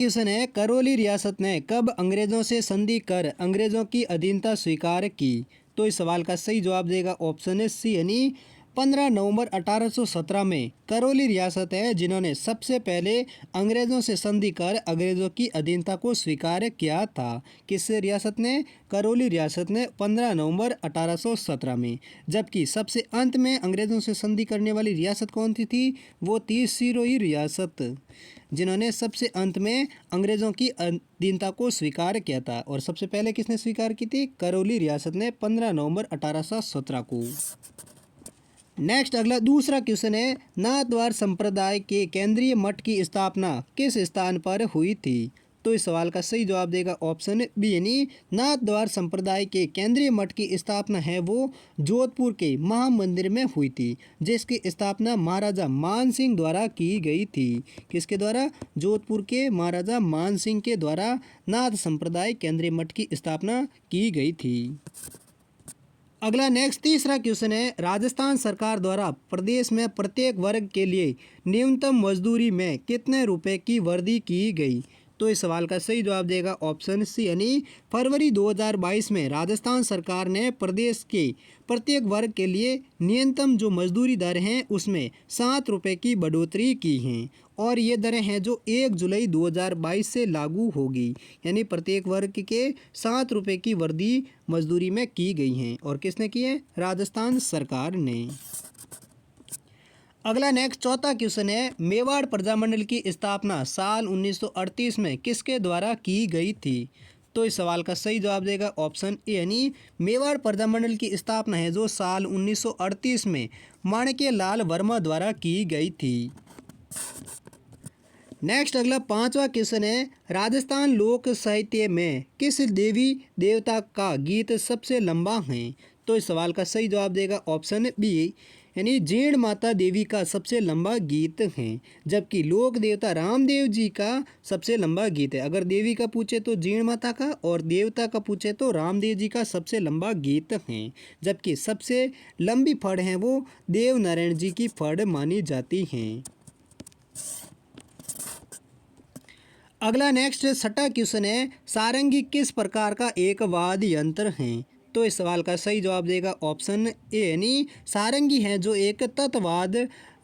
Question है, करौली रियासत ने कब अंग्रेजों से संधि कर अंग्रेजों की अधीनता स्वीकार की? तो इस सवाल का सही जवाब देगा ऑप्शन है सी, यानी 15 नवंबर 1817 में करौली रियासत है जिन्होंने सबसे पहले अंग्रेजों से संधि कर अंग्रेजों की अधीनता को स्वीकार किया था। किस रियासत ने? करौली रियासत ने 15 नवंबर 1817 में। जबकि सबसे अंत में अंग्रेजों से संधि करने वाली रियासत कौन सी थी? वो थी सिरोही रियासत, जिन्होंने सबसे अंत में अंग्रेजों की अधीनता को स्वीकार किया था। और सबसे पहले किसने स्वीकार की थी? करौली रियासत ने 15 नवंबर 1817 को। नेक्स्ट अगला दूसरा क्वेश्चन है, नाथद्वार संप्रदाय के केंद्रीय मठ की स्थापना किस स्थान पर हुई थी? तो इस सवाल का सही जवाब देगा ऑप्शन बी, यानी नाथद्वार संप्रदाय के केंद्रीय मठ की स्थापना है वो जोधपुर के महामंदिर में हुई थी, जिसकी स्थापना महाराजा मान सिंह द्वारा की गई थी। किसके द्वारा? जोधपुर के महाराजा मान सिंह के द्वारा नाथ संप्रदाय केंद्रीय मठ की स्थापना की गई थी। अगला नेक्स्ट तीसरा क्वेश्चन है, राजस्थान सरकार द्वारा प्रदेश में प्रत्येक वर्ग के लिए न्यूनतम मजदूरी में कितने रुपए की वृद्धि की गई? तो इस सवाल का सही जवाब देगा ऑप्शन सी, यानी फरवरी 2022 में राजस्थान सरकार ने प्रदेश के प्रत्येक वर्ग के लिए न्यूनतम जो मजदूरी दर हैं उसमें 7 रुपये की बढ़ोतरी की हैं। और ये दरें हैं जो 1 जुलाई 2022 से लागू होगी, यानी प्रत्येक वर्ग के 7 रुपये की वृद्धि मजदूरी में की गई हैं। और किसने की है? राजस्थान सरकार ने। अगला नेक्स्ट चौथा क्वेश्चन है, मेवाड़ प्रजामंडल की स्थापना साल 1938 में किसके द्वारा की गई थी? तो इस सवाल का सही जवाब देगा ऑप्शन ए, यानी मेवाड़ प्रजामंडल की स्थापना है जो साल 1938 में माणिक्य लाल वर्मा द्वारा की गई थी। नेक्स्ट अगला पांचवा क्वेश्चन है, राजस्थान लोक साहित्य में किस देवी देवता का गीत सबसे लंबा है? तो इस सवाल का सही जवाब देगा ऑप्शन बी, यानी जीण माता देवी का सबसे लंबा गीत है। जबकि लोक देवता रामदेव जी का सबसे लंबा गीत है। अगर देवी का पूछे तो जीण माता का, और देवता का पूछे तो रामदेव जी का सबसे लंबा गीत है। जबकि सबसे लंबी फड़ है वो देव नारायण जी की फड़ मानी जाती हैं। अगला नेक्स्ट छठा क्वेश्चन है, सारंगी किस प्रकार का एक वाद्य यंत्र है? तो इस सवाल का सही जवाब देगा ऑप्शन ए, यानी सारंगी है जो एक तत्वाद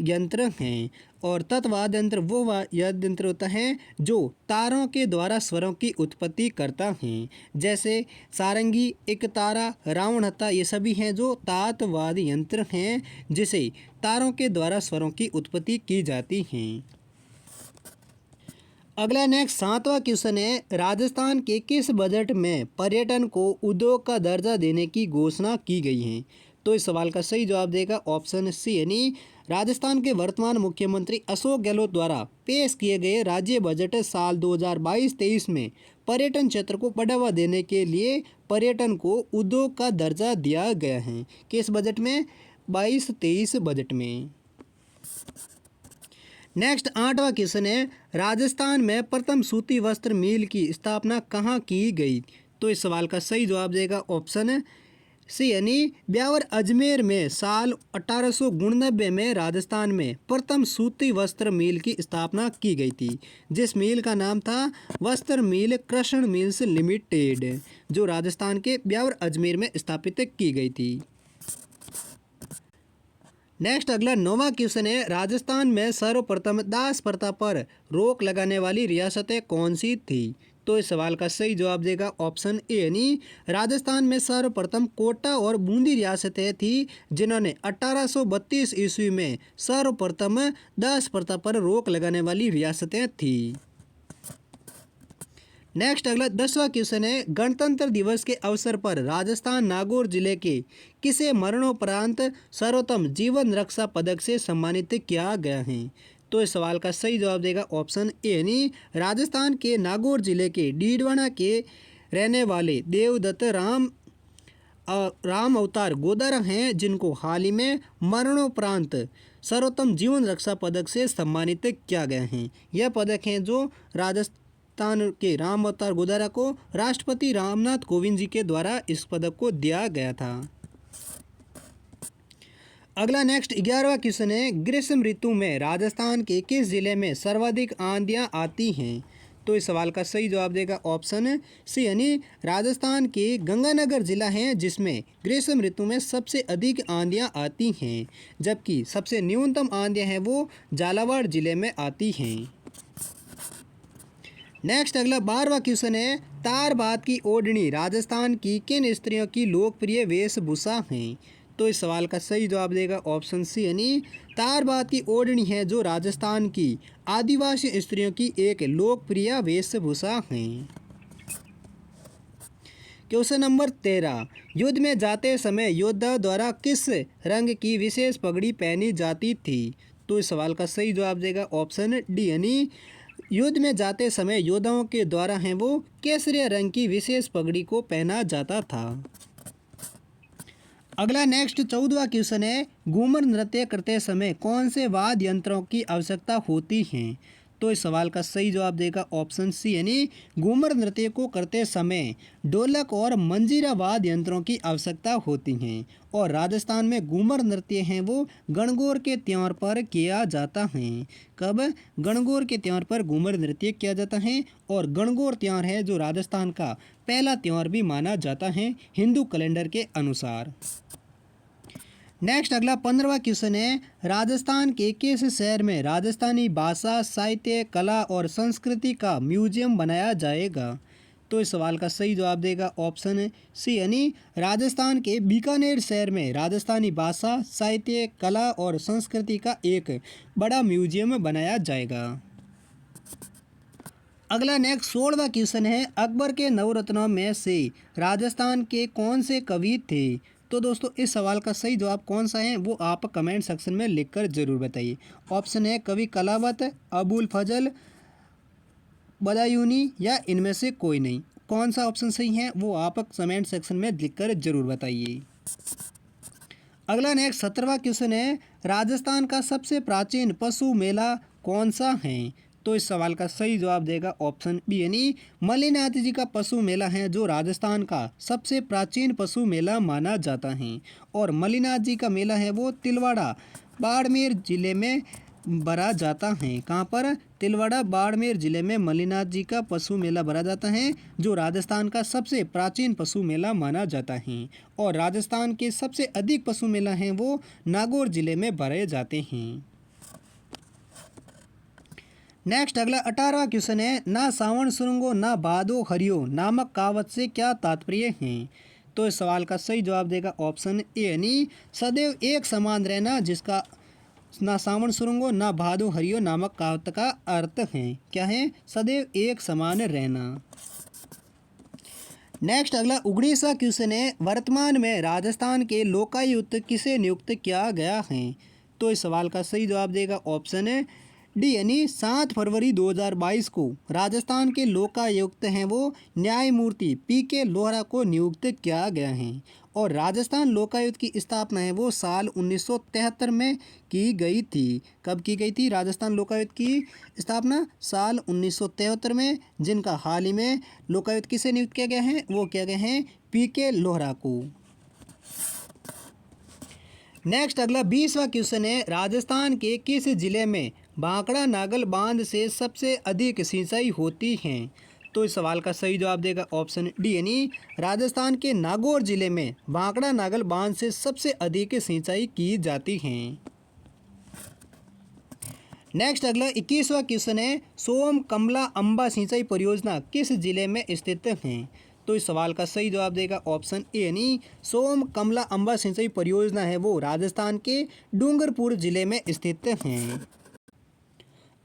यंत्र हैं। और तत्वाद यंत्र वो वाद्य यंत्र होता है जो तारों के द्वारा स्वरों की उत्पत्ति करता है। जैसे सारंगी, एक तारा, रावण हत्था, ये सभी हैं जो तातवाद यंत्र हैं जिसे तारों के द्वारा स्वरों की उत्पत्ति की जाती हैं। अगला नेक्स्ट सातवां क्वेश्चन है, राजस्थान के किस बजट में पर्यटन को उद्योग का दर्जा देने की घोषणा की गई है? तो इस सवाल का सही जवाब देगा ऑप्शन सी, यानी राजस्थान के वर्तमान मुख्यमंत्री अशोक गहलोत द्वारा पेश किए गए राज्य बजट साल 2022-23 में पर्यटन क्षेत्र को बढ़ावा देने के लिए पर्यटन को उद्योग का दर्जा दिया गया है। किस बजट में? 22-23 बजट में। नेक्स्ट आठवां क्वेश्चन है, राजस्थान में प्रथम सूती वस्त्र मिल की स्थापना कहाँ की गई? तो इस सवाल का सही जवाब देगा ऑप्शन सी, यानी ब्यावर अजमेर में साल 1899 में राजस्थान में प्रथम सूती वस्त्र मिल की स्थापना की गई थी, जिस मिल का नाम था वस्त्र मिल कृष्ण मिल्स लिमिटेड, जो राजस्थान के ब्यावर अजमेर में स्थापित की गई थी। नेक्स्ट अगला नौवां क्वेश्चन है, राजस्थान में सर्वप्रथम दास प्रथा पर रोक लगाने वाली रियासतें कौन सी थी? तो इस सवाल का सही जवाब देगा ऑप्शन ए, यानी राजस्थान में सर्वप्रथम कोटा और बूंदी रियासतें थी जिन्होंने 1832 ईस्वी में सर्वप्रथम दास प्रथा पर रोक लगाने वाली रियासतें थी। नेक्स्ट अगला 10वां क्वेश्चन है, गणतंत्र दिवस के अवसर पर राजस्थान नागौर जिले के किसे मरणोपरांत सर्वोत्तम जीवन रक्षा पदक से सम्मानित किया गया है? तो इस सवाल का सही जवाब देगा ऑप्शन ए, यानी राजस्थान के नागौर जिले के डीडवाना के रहने वाले देवदत्त राम अवतार गोदारा हैं, जिनको हाल ही में मरणोपरांत सर्वोत्तम जीवन रक्षा पदक से सम्मानित किया गया है। यह पदक हैं जो राजस्थान के राम अवतार गोदारा को राष्ट्रपति रामनाथ कोविंद जी के द्वारा इस पदक को दिया गया था। अगला नेक्स्ट 11वां क्वेश्चन है, ग्रीष्म ऋतु में राजस्थान के किस जिले में सर्वाधिक आंधियां आती हैं? तो इस सवाल का सही जवाब देगा ऑप्शन सी यानी राजस्थान के गंगानगर जिला है जिसमें ग्रीष्म ऋतु में सबसे अधिक आंधियां आती हैं, जबकि सबसे न्यूनतम आंधियां हैं वो झालावाड़ जिले में आती हैं। नेक्स्ट अगला 12वां क्वेश्चन है, तार बात की ओढ़नी राजस्थान की किन स्त्रियों की लोकप्रिय वेशभूषा है? तो इस सवाल का सही जवाब देगा ऑप्शन सी यानी तार बात की ओढ़नी है जो राजस्थान की आदिवासी स्त्रियों की एक लोकप्रिय वेशभूषा है। क्वेश्चन नंबर 13, युद्ध में जाते समय योद्धा द्वारा किस रंग की विशेष पगड़ी पहनी जाती थी? तो इस सवाल का सही जवाब देगा ऑप्शन डी यानी युद्ध में जाते समय योद्धाओं के द्वारा हैं वो केसरिया रंग की विशेष पगड़ी को पहना जाता था। अगला नेक्स्ट 14वां क्वेश्चन है, घूमर नृत्य करते समय कौन से वाद्य यंत्रों की आवश्यकता होती है? तो इस सवाल का सही जवाब देगा ऑप्शन सी यानी घूमर नृत्य को करते समय ढोलक और मंजीरा वाद्य यंत्रों की आवश्यकता होती हैं। और राजस्थान में घूमर नृत्य हैं वो गणगौर के त्योहार पर किया जाता है। कब? गणगौर के त्योहार पर घूमर नृत्य किया जाता है और गणगौर त्योहार है जो राजस्थान का पहला त्योहार भी माना जाता है हिंदू कैलेंडर के अनुसार। नेक्स्ट अगला 15वां क्वेश्चन है, राजस्थान के किस शहर में राजस्थानी भाषा साहित्य कला और संस्कृति का म्यूजियम बनाया जाएगा? तो इस सवाल का सही जवाब देगा ऑप्शन सी यानी राजस्थान के बीकानेर शहर में राजस्थानी भाषा साहित्य कला और संस्कृति का एक बड़ा म्यूजियम बनाया जाएगा। अगला नेक्स्ट 16वां क्वेश्चन है, अकबर के नवरत्नों में से राजस्थान के कौन से कवि थे? तो दोस्तों इस सवाल का सही जवाब कौन सा है वो आप कमेंट सेक्शन में लिखकर ज़रूर बताइए। ऑप्शन है कवि कलावत, अबुल फजल, बदायूनी या इनमें से कोई नहीं। कौन सा ऑप्शन सही है वो आप कमेंट सेक्शन में लिखकर ज़रूर बताइए। अगला नेक्स्ट 17वां क्वेश्चन है, राजस्थान का सबसे प्राचीन पशु मेला कौन सा है? तो इस सवाल का सही जवाब देगा ऑप्शन बी यानी मल्लिनाथ जी का पशु मेला है जो राजस्थान का सबसे प्राचीन पशु मेला माना जाता है। और मल्लिनाथ जी का मेला है वो तिलवाड़ा बाड़मेर जिले में भरा जाता है। कहाँ पर? तिलवाड़ा बाड़मेर जिले में मल्लिनाथ जी का पशु मेला भरा जाता है जो राजस्थान का सबसे प्राचीन पशु मेला माना जाता है। और राजस्थान के सबसे अधिक पशु मेला हैं वो नागौर जिले में भरे जाते हैं। नेक्स्ट अगला 18वां क्वेश्चन है, ना सावन सुरंगो ना भादो हरियो नामक कहावत से क्या तात्पर्य है? तो इस सवाल का सही जवाब देगा ऑप्शन ए यानी सदैव एक समान रहना, जिसका ना सावन सुरंगो ना भादो हरियो नामक कहावत का अर्थ है क्या है? सदैव एक समान रहना। नेक्स्ट अगला 19वां क्वेश्चन है, वर्तमान में राजस्थान के लोकायुक्त किसे नियुक्त किया गया है? तो इस सवाल का सही जवाब देगा ऑप्शन है डी यानी 7 फरवरी 2022 को राजस्थान के लोकायुक्त हैं वो न्यायमूर्ति पीके लोहरा को नियुक्त किया गया है। और राजस्थान लोकायुक्त की स्थापना है वो साल 1973 में की गई थी। कब की गई थी राजस्थान लोकायुक्त की स्थापना? साल 1973 में, जिनका हाल ही में लोकायुक्त किसे नियुक्त किया गया है वो किया गया है पीके लोहरा को। नेक्स्ट अगला 20वां क्वेश्चन है, राजस्थान के किस जिले में भांकड़ा नागल बांध से सबसे अधिक सिंचाई होती है? तो इस सवाल का सही जवाब देगा ऑप्शन डी यानी राजस्थान के नागौर जिले में भांकड़ा नागल बांध से सबसे अधिक सिंचाई की जाती है। नेक्स्ट अगला 21वां क्वेश्चन है, सोम कमला अंबा सिंचाई परियोजना किस जिले में स्थित है? तो इस सवाल का सही जवाब देगा ऑप्शन ए यानी सोम कमला अंबा सिंचाई परियोजना है वो राजस्थान के डूंगरपुर जिले में स्थित है।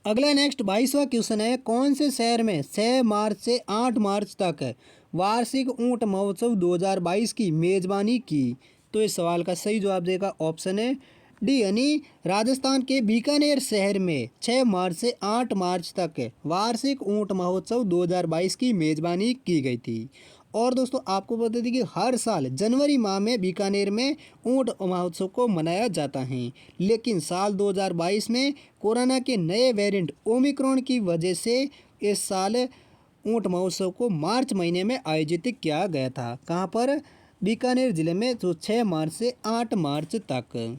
अगला नेक्स्ट 22वां क्वेश्चन है, कौन से शहर में 6 मार्च से 8 मार्च तक वार्षिक ऊंट महोत्सव 2022 की मेजबानी की? तो इस सवाल का सही जवाब देगा ऑप्शन है डी यानी राजस्थान के बीकानेर शहर में 6 मार्च से 8 मार्च तक वार्षिक ऊंट महोत्सव 2022 की मेजबानी की गई थी। और दोस्तों आपको बता दें कि हर साल जनवरी माह में बीकानेर में ऊंट महोत्सव को मनाया जाता है, लेकिन साल 2022 में कोरोना के नए वेरिएंट ओमिक्रॉन की वजह से इस साल ऊंट महोत्सव को मार्च महीने में आयोजित किया गया था। कहाँ पर? बीकानेर जिले में, जो 6 मार्च से 8 मार्च तक।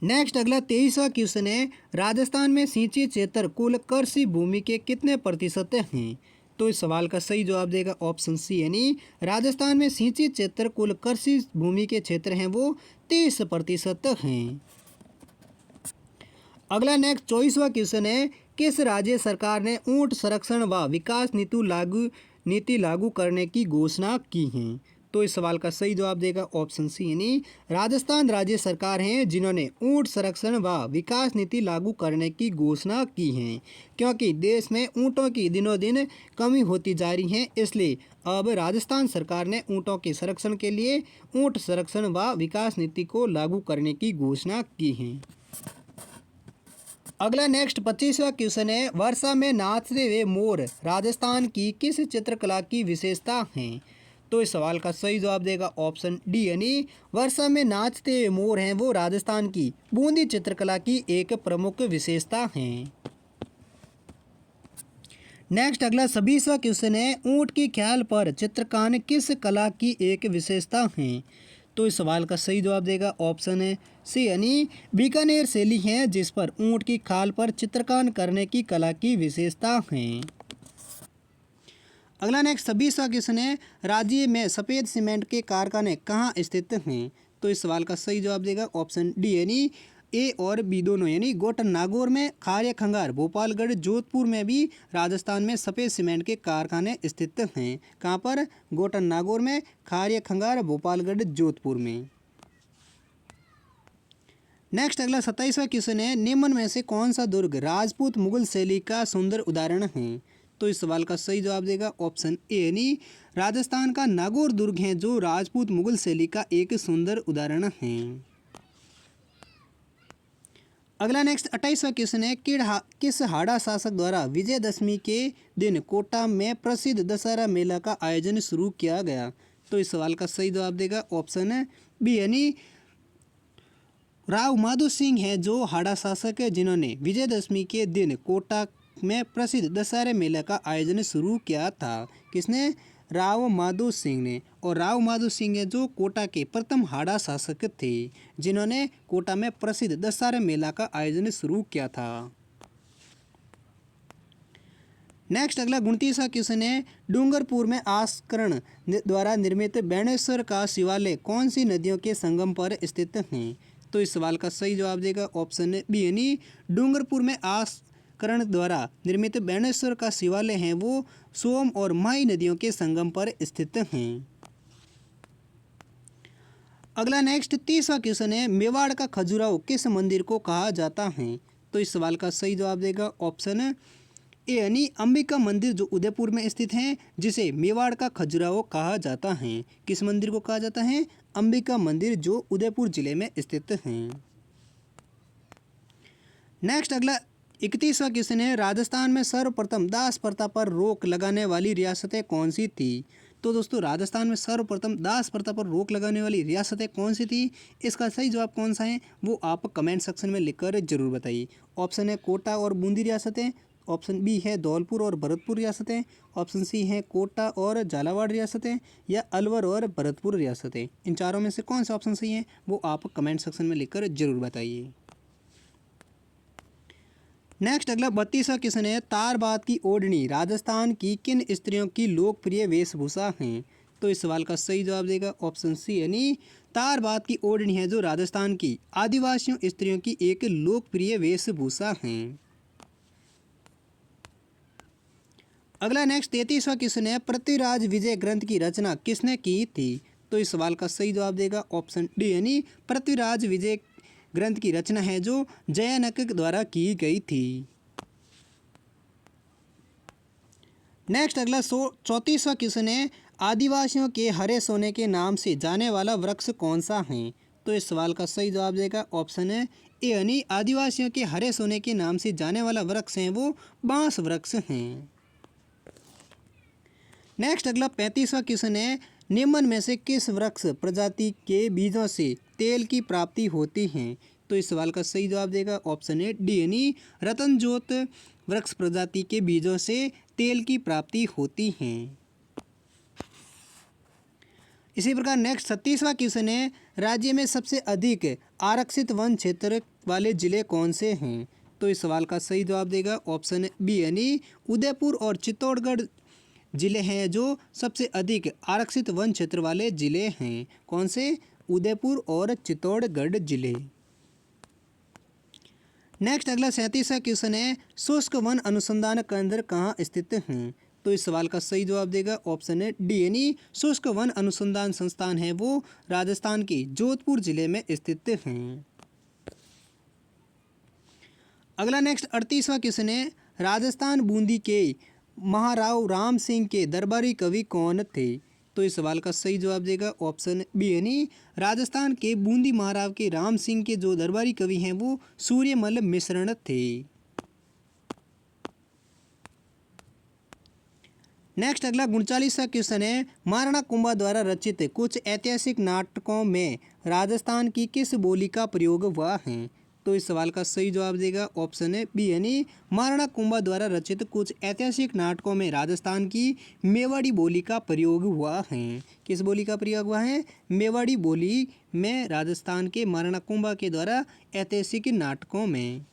नेक्स्ट अगला 23वां क्वेश्चन है, राजस्थान में सिंचित क्षेत्र कुल कृषि भूमि के कितने प्रतिशत हैं? तो इस सवाल का सही जवाब देगा ऑप्शन सी, यानी राजस्थान में सिंचित क्षेत्र कुल कृषि भूमि के क्षेत्र हैं वो 30% हैं। अगला नेक्स्ट 24वां क्वेश्चन है, किस राज्य सरकार ने ऊंट संरक्षण व विकास नीति लागू करने की घोषणा की है? तो इस सवाल का सही जवाब देगा ऑप्शन सी, यानी राजस्थान राज्य सरकार हैं जिन्होंने ऊंट संरक्षण व विकास नीति लागू करने की घोषणा की है। क्योंकि देश में ऊँटों की दिनों दिन कमी होती जा रही है, इसलिए अब राजस्थान सरकार ने ऊँटों के संरक्षण के लिए ऊँट संरक्षण व विकास नीति को लागू करने की घोषणा की है। अगला नेक्स्ट 25वां क्वेश्चन है, वर्षा में नाचते हुए मोर राजस्थान की किस चित्रकला की विशेषता है? तो इस सवाल का सही जवाब देगा ऑप्शन डी, यानी वर्षा में नाचते हुए मोर हैं वो राजस्थान की बूंदी चित्रकला की एक प्रमुख विशेषता है। नेक्स्ट अगला 26वां क्वेश्चन है, ऊंट की ख्याल पर चित्रकारी किस कला की एक विशेषता है? तो इस सवाल का सही जवाब देगा ऑप्शन है सी, यानी बीकानेर शैली है जिस पर ऊंट की खाल पर चित्रकारी करने की कला की विशेषता है। अगला नेक्स्ट 26वां क्वेश्चन है, राज्य में सफ़ेद सीमेंट के कारखाने कहाँ स्थित हैं? तो इस सवाल का सही जवाब देगा ऑप्शन डी, यानी ए और बी दोनों, यानी गोटन नागौर में, खारिया खंगार, भोपालगढ़, जोधपुर में भी राजस्थान में सफ़ेद सीमेंट के कारखाने स्थित हैं। कहाँ पर? गोटन नागौर में, खारिया खंगार, भोपालगढ़, जोधपुर में। नेक्स्ट अगला 27वां क्वेश्चन है, निम्न में से कौन सा दुर्ग राजपूत मुगल शैली का सुंदर उदाहरण है? तो इस सवाल का सही जवाब देगा ऑप्शन ए, यानी राजस्थान का नागौर दुर्ग है जो राजपूत मुगल शैली का एक सुंदर उदाहरण है। अगला नेक्स्ट 28वां क्वेश्चन है, किस हाड़ा शासक द्वारा विजयदशमी के दिन कोटा में प्रसिद्ध दशहरा मेला का आयोजन शुरू किया गया? तो इस सवाल का सही जवाब देगा ऑप्शन है बी, यानी राव माधो सिंह है जो हाड़ा शासक है जिन्होंने विजयदशमी के दिन कोटा में प्रसिद्ध दशहरे मेले का आयोजन शुरू किया था। किसने? राव माधो सिंह ने। और राव माधो सिंह है जो कोटा के प्रथम हाड़ा शासक थे जिन्होंने कोटा में प्रसिद्ध दशहरे मेला का आयोजन शुरू किया था। नेक्स्ट अगला 29वां क्वेश्चन है, डूंगरपुर में आस्करण द्वारा निर्मित बेणेश्वर का शिवालय कौन सी नदियों के संगम पर स्थित है? तो इस सवाल का सही जवाब देगा ऑप्शन बी, यानी डूंगरपुर में आस्करण द्वारा निर्मित बेणेश्वर का शिवालय है वो सोम और माही नदियों के संगम पर स्थित हैं। अगला नेक्स्ट 30वां क्वेश्चन है, मेवाड़ का खजुराहो किस मंदिर को कहा जाता है? तो इस सवाल का सही जवाब देगा ऑप्शन ए, यानी अंबिका मंदिर जो उदयपुर में स्थित है जिसे मेवाड़ का खजुराहो कहा जाता है। किस मंदिर को कहा जाता है? अंबिका मंदिर जो उदयपुर जिले में स्थित है। नेक्स्ट अगला 31वां क्वेश्चन है, राजस्थान में सर्वप्रथम दास प्रथा पर रोक लगाने वाली रियासतें कौन सी थी? तो दोस्तों राजस्थान में सर्वप्रथम दास प्रथा पर रोक लगाने वाली रियासतें कौन सी थी? इसका सही जवाब कौन सा है वो आप कमेंट सेक्शन में लिखकर जरूर बताइए। ऑप्शन है कोटा और बूंदी रियासतें, ऑप्शन बी है धौलपुर और भरतपुर रियासतें, ऑप्शन सी है कोटा और झालावाड़ रियासतें, या अलवर और भरतपुर रियासतें। इन चारों में से कौन सा ऑप्शन सही है वो आप कमेंट सेक्शन में लिखकर जरूर बताइए। नेक्स्ट अगला 32वां क्वेश्चन है, तारबात की ओढ़नी राजस्थान की किन स्त्रियों की लोकप्रिय वेशभूषा है? तो इस सवाल का सही जवाब देगा ऑप्शन सी, यानी तारबात की ओढ़नी है जो राजस्थान की आदिवासियों स्त्रियों की एक लोकप्रिय वेशभूषा है। अगला नेक्स्ट 33वां क्वेश्चन है, पृथ्वीराज विजय ग्रंथ की रचना किसने की थी? तो इस सवाल का सही जवाब देगा ऑप्शन डी, यानी पृथ्वीराज विजय ग्रंथ की रचना है जो जयानक द्वारा की गई थी। नेक्स्ट अगला 34वां क्वेश्चन है, आदिवासियों के हरे सोने के नाम से जाने वाला वृक्ष कौन सा है? तो इस सवाल का सही जवाब देगा ऑप्शन है ए, यानी आदिवासियों के हरे सोने के नाम से जाने वाला वृक्ष है वो बांस वृक्ष हैं। नेक्स्ट अगला 35वां क्वेश्चन है, निम्न में से किस वृक्ष प्रजाति के बीजों से तेल की प्राप्ति होती है? तो इस सवाल का सही जवाब देगा ऑप्शन है डी, यानी रतनजोत वृक्ष प्रजाति के बीजों से तेल की प्राप्ति होती है। इसी प्रकार नेक्स्ट 36वां क्वेश्चन है, राज्य में सबसे अधिक आरक्षित वन क्षेत्र वाले जिले कौन से हैं? तो इस सवाल का सही जवाब देगा ऑप्शन बी यानी उदयपुर और चित्तौड़गढ़ जिले हैं जो सबसे अधिक आरक्षित वन क्षेत्र वाले जिले हैं। कौन से? उदयपुर और चित्तौड़गढ़ जिले। नेक्स्ट अगला 37वां क्वेश्चन है, शुष्क वन अनुसंधान केंद्र कहाँ स्थित हैं? तो इस सवाल का सही जवाब देगा ऑप्शन है डी यानी शुष्क वन अनुसंधान संस्थान है वो राजस्थान के जोधपुर जिले में स्थित हैं। अगला नेक्स्ट 38वां क्वेश्चन है, राजस्थान बूंदी के महाराव राम सिंह के दरबारी कवि कौन थे? तो इस सवाल का सही जवाब देगा ऑप्शन बी यानी राजस्थान के बूंदी महाराव के राम सिंह के जो दरबारी कवि हैं वो सूर्यमल मिश्रण थे। नेक्स्ट अगला 39वां क्वेश्चन है, महाराणा कुंभा द्वारा रचित कुछ ऐतिहासिक नाटकों में राजस्थान की किस बोली का प्रयोग हुआ है? तो इस सवाल का सही जवाब देगा ऑप्शन है बी यानी महाराणा कुंभा द्वारा रचित कुछ ऐतिहासिक नाटकों में राजस्थान की मेवाड़ी बोली का प्रयोग हुआ है। किस बोली का प्रयोग हुआ है? मेवाड़ी बोली में राजस्थान के महाराणा कुंभा के द्वारा ऐतिहासिक नाटकों में।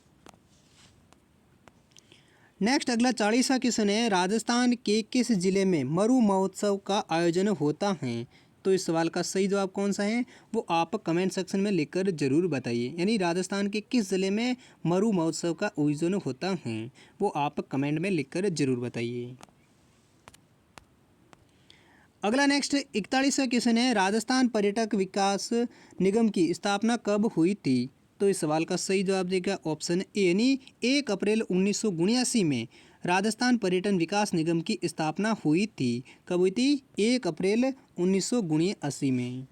नेक्स्ट अगला 40वां क्वेश्चन है, राजस्थान के किस जिले में मरु महोत्सव का आयोजन होता है? तो इस सवाल का सही जवाब कौन सा है वो आप कमेंट सेक्शन में लिखकर जरूर बताइए। यानी राजस्थान के किस जिले में मरु महोत्सव का आयोजन होता है वो आप कमेंट में लिखकर जरूर बताइए। अगला नेक्स्ट 41वां क्वेश्चन है, राजस्थान पर्यटक विकास निगम की स्थापना कब हुई थी? तो इस सवाल का सही जवाब देगा ऑप्शन ए यानी 1 अप्रैल 1979 में राजस्थान पर्यटन विकास निगम की स्थापना हुई थी। कब हुई थी? 1 अप्रैल 1979 में।